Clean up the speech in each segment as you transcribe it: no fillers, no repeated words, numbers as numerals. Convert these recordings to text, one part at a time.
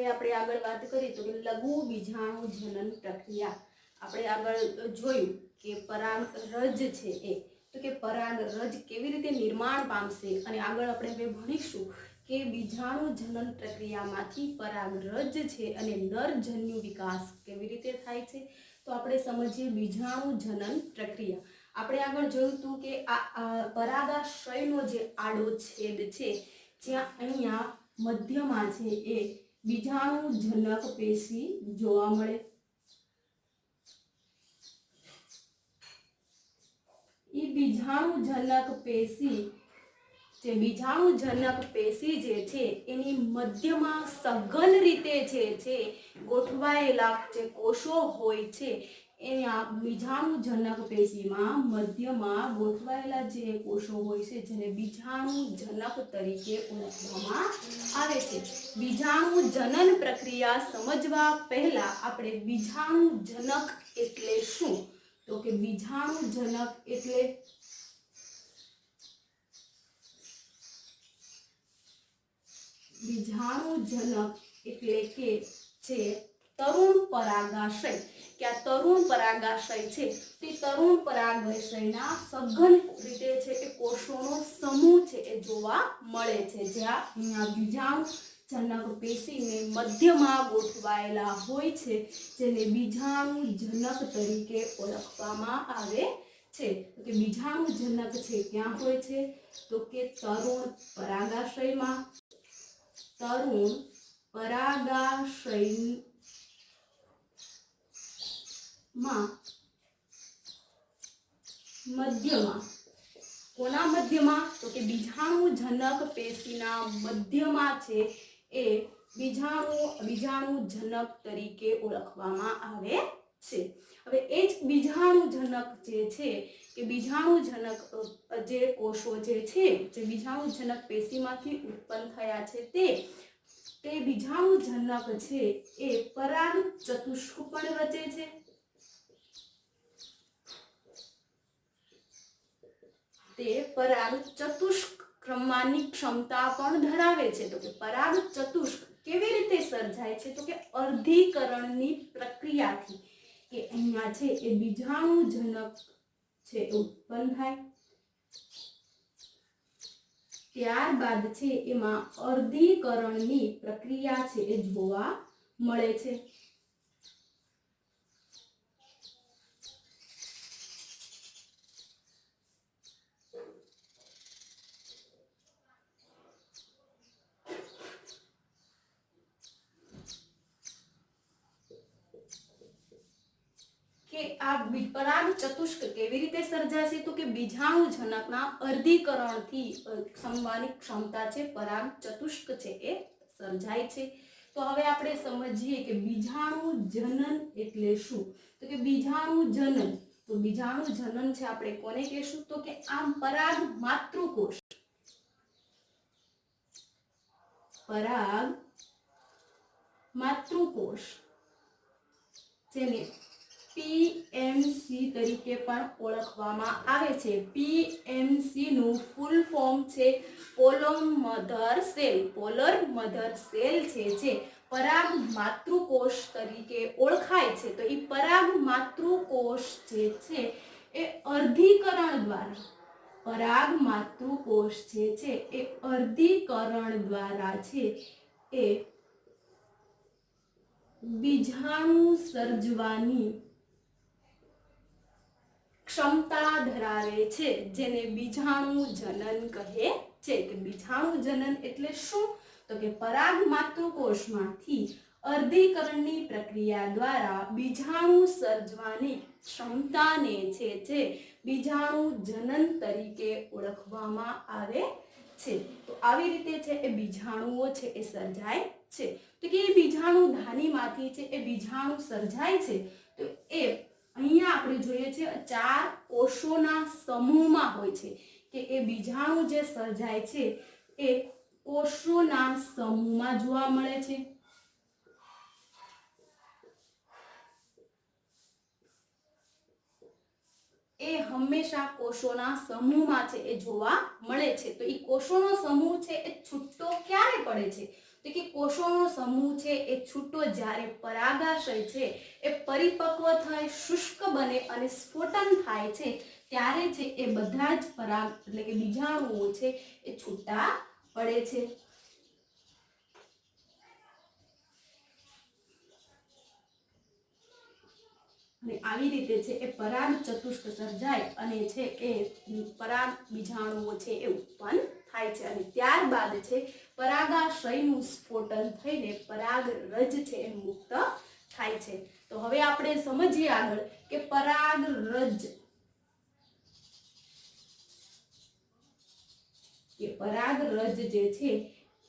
હવે આપણે આગળ વાત કરીએ તો કે લઘુ બીજાણુ જનન પ્રક્રિયા. આપણે આગળ જોયું કે પરાગરજ છે એ, તો કે પરાગરજ કેવી રીતે નિર્માણ પામશે, અને આગળ આપણે હવે ભણીશું કે બીજાણુ જનન પ્રક્રિયામાંથી પરાગરજ છે અને નરજન્યુ વિકાસ કેવી રીતે થાય છે. તો આપણે સમજીએ બીજાણુ જનન પ્રક્રિયા. આપણે આગળ જોયું હતું કે આ પરાગાશયનો જે આડો છેદ છે, જ્યાં અહીંયા મધ્યમાં છે એ બીજાણુ જનક પેશી જોવા મળે. એ બીજાણુ જનક પેશી જે છે એની મધ્યમાં સઘન રીતે છે ગોઠવાયેલા જે કોષો હોય છે, એના બીજાણુ જનક પેશીમાં મધ્યમાં ગોઠવાયેલા જે કોષો હોય છે જેને બીજાણુ જનક તરીકે ઓળખવામાં આવે છે. બીજાણુ જનન પ્રક્રિયા સમજવા પહેલા આપણે બીજાણુ જનક એટલે શું, તો કે બીજાણુ જનક એટલે કે છે તરુણ પરાગાશય. કે આ તરુણ પરાગાશય છે તે તરુણ પરાગાશયના સઘન રીતે છે એ કોષોનો સમૂહ છે એ જોવા મળે છે, જ્યાં અહીંયા બીજાણુ જનક પેશીને મધ્યમાં ગોઠવાયેલા હોય છે, જેને બીજાણુ જનક તરીકે ઓળખવામાં આવે છે. કે બીજાણુ જનક છે ક્યાં હોય છે, તો કે તરુણ પરાગાશયમાં. તરુણ પરાગાશયમાં મધ્યમાં. કોના મધ્યમાં, તો કે બીજાણુ જનક પેશીના મધ્યમાં છે એ બીજાણુ જનક તરીકે ઓળખવામાં આવે છે. હવે એ જ બીજાણુ જનક જે છે કે બીજાણુ જનક જે કોષો જે છે જે બીજાણુ જનક પેશીમાંથી ઉત્પન્ન થયા છે તે બીજાણુ જનક છે એ પરાગ ચતુષ્ક પણ રચે છે. તે પરાગ ચતુષ્ક ક્રમવાની ક્ષમતા પણ ધરાવે છે. તો કે પરાગ ચતુષ્ક કેવી રીતે સર્જાય છે, તો કે અર્ધીકરણની પ્રક્રિયાથી. કે અહીંયા છે એ બીજાણુ જનક છે ઉત્પન્ન થાય, ત્યારબાદ છે એમાં અર્ધીકરણની પ્રક્રિયા છે એ જોવા મળે છે. કે આ પરાગ ચતુષ્ક કેવી રીતે સર્જાશે, તો કે બીજાણુ જનકના અર્ધીકરણથી સમવાની ક્ષમતા છે પરાગ ચતુષ્ક છે એ સર્જાય છે. તો હવે આપણે સમજીએ કે બીજાણુ જનન એટલે શું. તો કે બીજાણુ જનન, તો બીજાણુ જનન છે આપણે કોને કહેશું, તો કે આમ પરાગ માતૃકોષ, પરાગ માતૃકોષ જેને પીએમસી તરીકે પણ ઓળખવામાં આવે છે. પીએમસી નું ફૂલ ફોર્મ છે polar mother cell. Polar mother cell છે જે પરાગ માતૃકોષ તરીકે ઓળખાય છે. તો એ પરાગ માતૃકોષ જે છે એ અર્ધીકરણ દ્વારા, પરાગ માતૃકોષ જે છે એ અર્ધીકરણ દ્વારા છે એ બીજાણુ સર્જવાની ક્ષમતા ધરાવે છે, જેને બીજાણુ જનન કહે છે. કે બીજાણુ જનન એટલે શું, તો કે પરાગ માતૃકોષમાંથી અર્ધીકરણની પ્રક્રિયા દ્વારા બીજાણુ સર્જવાની ક્ષમતાને છે જે બીજાણુ જનન તરીકે ઓળખવામાં આવે છે. તો આવી રીતે છે એ બીજાણુઓ છે એ સર્જાય છે. તો કે એ બીજાણુ ધાનીમાંથી છે એ બીજાણુ સર્જાય છે. તો એ અહીંયા આપણે જોઈએ છે 4 કોષોના સમૂહમાં હોય છે. કે એ બીજાણુ જે સર્જાય છે એ કોષોના સમૂહમાં જોવા મળે છે. એ હંમેશા કોષોના સમૂહમાં છે એ જોવા મળે છે. તો એ કોષોનો સમૂહ છે એ છૂટો ક્યારે પડે છે, તો કે કોષોનો સમૂહ છે એ છૂટો જ્યારે પરાગાશય છે એ પરિપક્વ થઈ શુષ્ક બને અને સ્ફોટન થાય છે ત્યારે છે એ બધા જ પરાગ એટલે કે બીજાણુઓ છે એ છૂટા પડે છે. અને આવી રીતે છે એ પરાગ ચતુષ્ક સર્જાય અને છે એ પરાગ બીજાણુઓ છે એ ઉત્પન્ન થાય છે અને ત્યારબાદ છે પરાગાશયનું સ્ફોટન થઈને પરાગરજ છે એ મુક્ત થાય છે. તો હવે આપણે સમજીએ આગળ કે પરાગરજ જે છે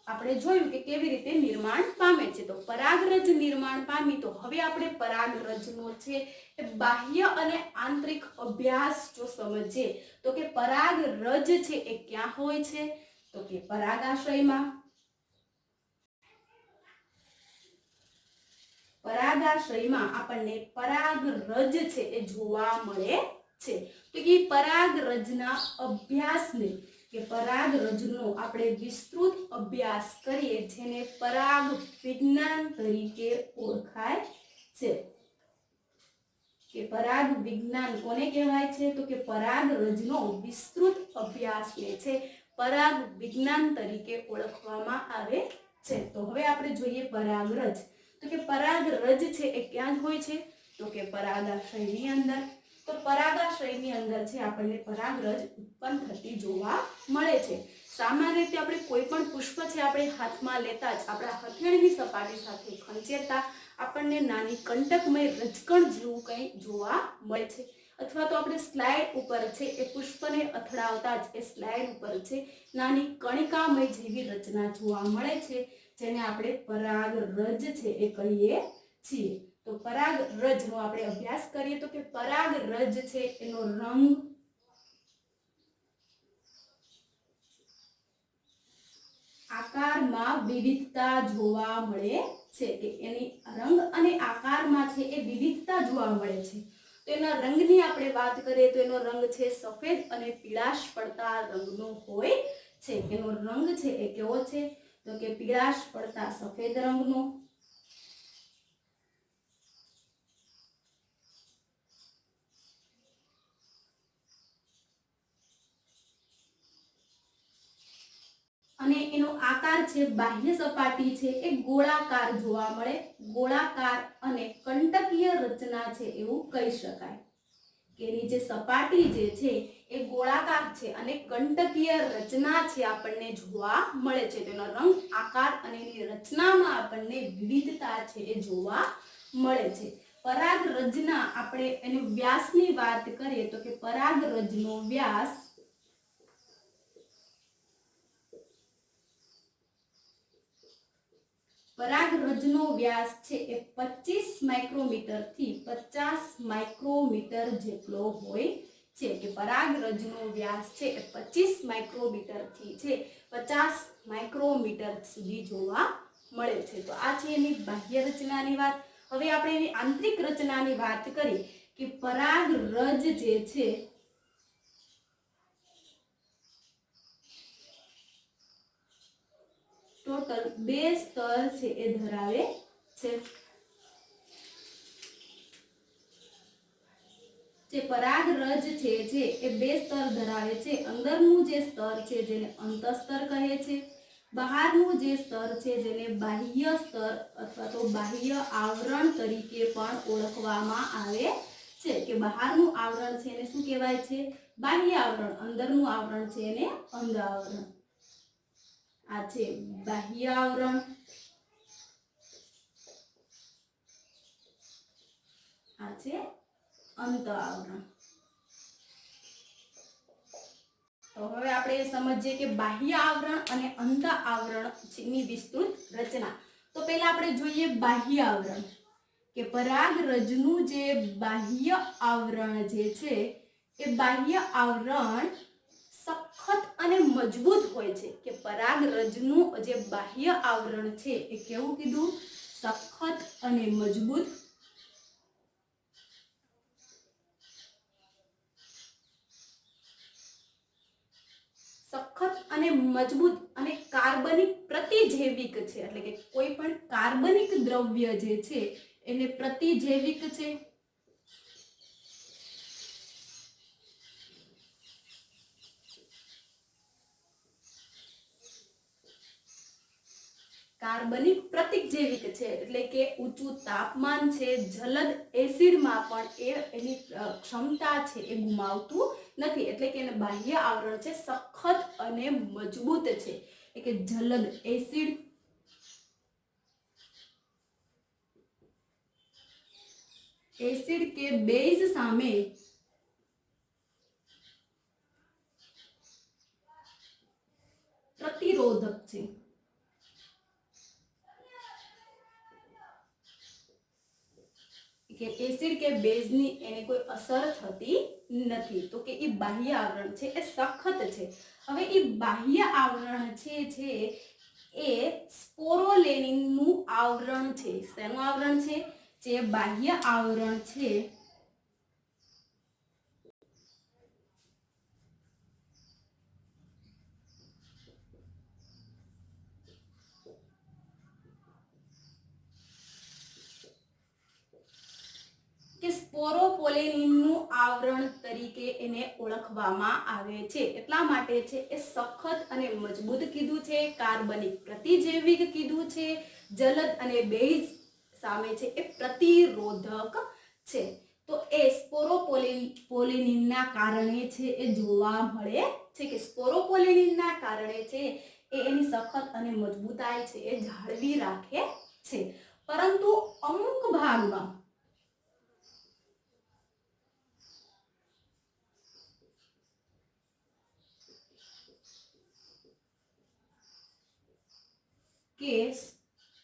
આપણે જોયું કે કેવી રીતે નિર્માણ પામે છે. તો પરાગરજ નિર્માણ પામી તો હવે આપણે પરાગરજનો છે એ બાહ્ય અને આંતરિક અભ્યાસ જો સમજીએ તો કે પરાગરજ છે એ ક્યાં હોય છે તો કે પરાગાશયમાં. પરાગાશયમાં આપણને પરાગરજ છે એ જોવા મળે છે. તો કે પરાગરજના અભ્યાસને કે પરાગરજનો આપણે વિસ્તૃત અભ્યાસ કરીએ જેને પરાગ વિજ્ઞાન તરીકે ઓળખાય છે. કે પરાગ વિજ્ઞાન કોને કહેવાય છે તો કે પરાગરજનો વિસ્તૃત અભ્યાસને છે પરાગ વિજ્ઞાન તરીકે ઓળખવામાં આવે છે. તો હવે આપણે જોઈએ પરાગરજ. તો કે પરાગરજ છે એ ક્યાં હોય છે તો કે પરાગાશયની અંદર. તો પરાગાશયની અંદર છે આપણને પરાગરજ ઉત્પન્ન થતી જોવા મળે છે. સામાન્ય રીતે આપણે કોઈ પણ પુષ્પ છે આપણે હાથમાં લેતા જ આપણા હથેળીની સપાટી સાથે ખંચેરતા આપણને નાની કંટકમય રજકણ જેવું કંઈ જોવા મળે છે. અથવા તો આપણે સ્લાઇડ ઉપર છે એ પુષ્પને અથડાવતા જ એ સ્લાઇડ ઉપર છે નાની કણિકામય જેવી રચના જોવા મળે છે જેને આપણે પરાગરજ છે એ કહીએ છીએ. તો પરાગરજનો આપણે અભ્યાસ કરીએ તો કે પરાગરજ છે એનો રંગ, આકારમાં વિવિધતા જોવા મળે છે કે એની રંગ અને આકારમાં છે એ વિવિધતા જોવા મળે છે. તો એના રંગની આપણે વાત કરીએ તો એનો રંગ છે સફેદ અને પીળાશ પડતા રંગનો હોય છે. એનો રંગ છે એ કેવો છે તો કે પીળાશ પડતા સફેદ રંગનો. અને એનો આકાર છે બાહ્ય સપાટી છે એ ગોળાકાર જોવા મળે. ગોળાકાર અને કંટકીય રચના છે એવું કહી શકાય કે એની જે સપાટી જે છે એ ગોળાકાર છે અને કંટકીય રચના છે આપણને જોવા મળે છે. તેનો રંગ, આકાર અને એની રચનામાં આપણને વિવિધતા છે એ જોવા મળે છે. પરાગરજના આપણે એની વ્યાસની વાત કરીએ તો કે પરાગરજનો વ્યાસ છે એ 25 માઇક્રોમીટર થી 50 માઇક્રોમીટર જેટલો હોય છે. કે પરાગરજનો વ્યાસ છે એ 25 માઇક્રોમીટર થી છે 50 માઇક્રોમીટર સુધી જોવા મળે છે. તો આ છે એની બાહ્ય રચનાની વાત. હવે આપણે એની આંતરિક રચનાની વાત કરીએ કે પરાગરજ જે છે ટોટલ 2 સ્તર છે એ ધરાવે છે. જે પરાગરજ છે જે એ 2 સ્તર ધરાવે છે. અંદરનું જે સ્તર છે જેને અંતસ્તર કહે છે. બહારનું જે સ્તર છે જેને બાહ્ય સ્તર અથવા તો બાહ્ય આવરણ તરીકે પણ ઓળખવામાં આવે છે. કે બહારનું આવરણ છે એને શું કહેવાય છે બાહ્ય આવરણ. અંદરનું આવરણ છે એને અંત આવરણ. આ છે બાહ્ય આવરણ, આ છે અંત આવરણ. તો હવે આપણે સમજીએ કે બાહ્ય આવરણ અને અંત આવરણની વિસ્તૃત રચના. તો પહેલા આપણે જોઈએ બાહ્ય આવરણ. કે પરાગરજનું જે બાહ્ય આવરણ જે છે એ બાહ્ય આવરણ સખત અને મજબૂત હોય છે. કે પરાગરજનું જે બાહ્ય આવરણ છે એ કેવું કીધું સખત અને મજબૂત. સખત અને મજબૂત અને કાર્બનિક પ્રતિજૈવિક છે, એટલે કે કોઈ પણ કાર્બનિક દ્રવ્ય જે છે એને પ્રતિજૈવિક છે. કાર્બનિક પ્રતિજૈવિક છે એટલે કે ઊંચું તાપમાન છે, જલદ એસિડમાં પણ એની ક્ષમતા છે એ ગુમાવતું નથી, એટલે કે એને બાહ્ય આવરણ છે સખત અને મજબૂત છે. એટલે કે જલદ એસિડ કે બેઝ સામે પ્રતિરોધક છે. કે એસિડ કે બેઝની એને કોઈ અસર થતી નથી, તો કે એ બાહ્ય આવરણ છે એ સખત છે. હવે એ બાહ્ય આવરણ છે એ સ્પોરોલેનિનનું આવરણ છે. શેનું આવરણ છે? જે બાહ્ય આવરણ છે કે સ્પોરોપોલેનિનનું આવરણ તરીકે એને ઓળખવામાં આવે છે. એટલા માટે છે એ સખત અને મજબૂત કીધું છે, કાર્બનિક પ્રતિજૈવિક કીધું છે, જલદ અને બેઝ સામે છે એ પ્રતિરોધક છે. તો એ સ્પોરોપોલેનિનના કારણે છે એ જોવા મળે છે કે સ્પોરોપોલેનિનના કારણે છે એ એની સખત અને મજબૂતાઈ છે એ જાળવી રાખે છે. પરંતુ અમુક ભાગમાં કે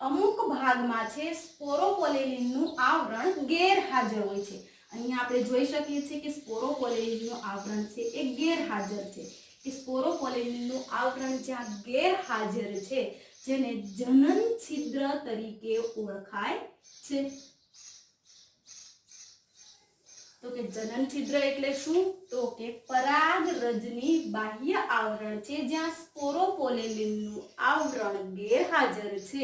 અમુક ભાગમાં છે સ્પોરોપોલેનિનનું આવરણ ગેરહાજર હોય છે. અહીંયા આપણે જોઈ શકીએ છીએ કે સ્પોરોપોલેનિનનું આવરણ છે એ ગેરહાજર છે. કે સ્પોરોપોલેનિનનું આવરણ જ્યાં ગેરહાજર છે જેને જનન છિદ્ર તરીકે ઓળખાય છે. તો કે જનન છિદ્ર એટલે શું? તો કે પરાગરજની બાહ્ય આવરણ છે જ્યાં સ્પોરોપોલેનિનનું આવરણ ગેરહાજર છે,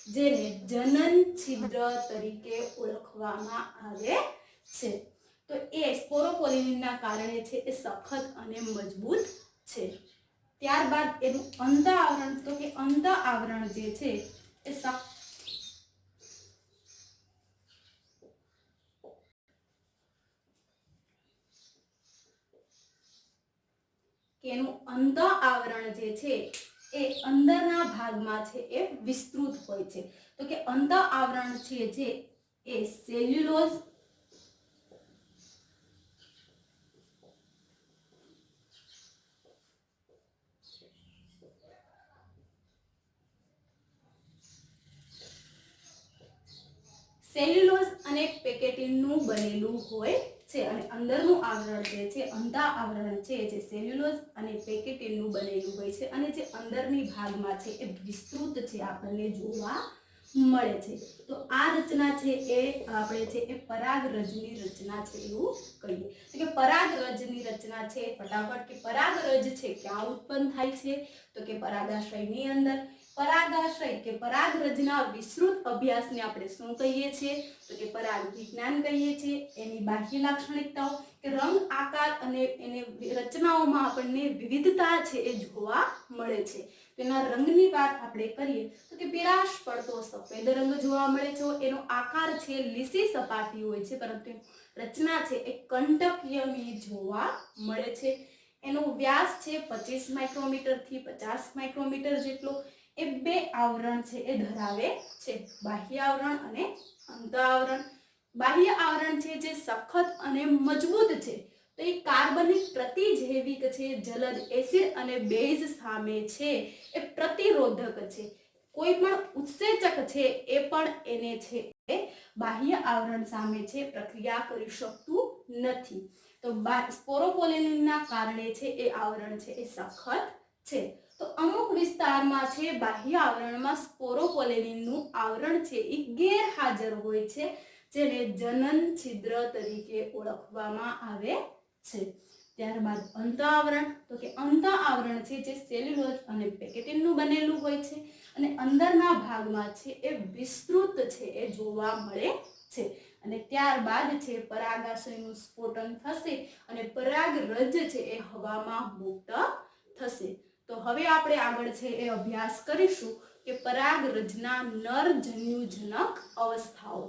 જેને જનન છિદ્ર તરીકે ઓળખવામાં આવે છે. તો એ સ્પોરોપોલેનિનના કારણે છે એ સખત અને મજબૂત છે. ત્યારબાદ એનું અંત આવરણ, તો કે અંત આવરણ જે છે એ એનું અંત આવરણ જે છે એ અંદરના ભાગમાં છે એ વિસ્તૃત હોય છે. તો કે અંત આવરણ છે જે એ સેલ્યુલોઝ અને પેકેટિનનું બનેલું હોય છે. અને અંદરનું આવરણ જે છે અંત આવરણ છે જે સેલ્યુલોઝ અને પેકેટિનનું બનેલું હોય છે, અને જે અંદરની ભાગમાં છે એ વિસ્તૃત છે આપણને જોવા મળે છે. તો આ રચના છે એ આપણે છે એ પરાગરજની રચના છે એવું કહીએ. કે પરાગરજની રચના છે ફટાફટ કે પરાગરજ છે ક્યાં ઉત્પન્ન થાય છે? તો કે પરાગાશયની અંદર. પરાગાશય કે પરાગરજના વિસ્તૃત અભ્યાસને આપણે શું કહીએ છીએ? તો કે પરાગ વિજ્ઞાન કહીએ છીએ. એની બાહ્ય લાક્ષણિકતાઓ કે રંગ, આકાર અને એને રચનાઓમાં આપણને વિવિધતા છે એ જોવા મળે છે. તેના રંગની વાત આપણે કરીએ તો કે પીળાશ પડતો સફેદ રંગ જોવા મળે છે. એનો આકાર છે લીસી સપાટી હોય છે, પરંતુ રચના છે એ કંટકીયમી જોવા મળે છે. એનો વ્યાસ છે 25 માઇક્રોમીટર થી 50 માઇક્રોમીટર જેટલો. એ બે આવરણ છે એ ધરાવે છે, બાહ્ય આવરણ અને અંત આવરણ. બાહ્ય આવરણ છે જે સખત અને મજબૂત છે, તો એ કાર્બનિક પ્રતિજૈવિક છે, જલદ એસિડ અને બેઝ સામે છે એ પ્રતિરોધક છે. કોઈ પણ ઉત્સેચક છે એ પણ એને છે એ બાહ્ય આવરણ સામે છે પ્રક્રિયા કરી શકતું નથી. તો સ્પોરોપોલેનિનના કારણે છે એ આવરણ છે એ સખત છે. તો અમુક વિસ્તારમાં છે બાહ્ય આવરણમાં સ્પોરોપોલેનિનનું આવરણ છે એ ગેરહાજર હોય છે, જેને જનન છિદ્ર તરીકે ઓળખવામાં આવે છે. ત્યારબાદ અંત આવરણ, તો કે અંત આવરણ છે જે સેલ્યુલોઝ અને પેકેટિનનું બનેલું હોય છે અને અંદરના ભાગમાં છે એ વિસ્તૃત છે એ જોવા મળે છે. અને ત્યારબાદ છે પરાગાશયનું સ્ફોટન થશે અને પરાગરજ છે એ હવામાં મુક્ત થશે. તો હવે આપણે આગળ છે એ અભ્યાસ કરીશું કે પરાગરજના નર જન્યુજનક અવસ્થાઓ.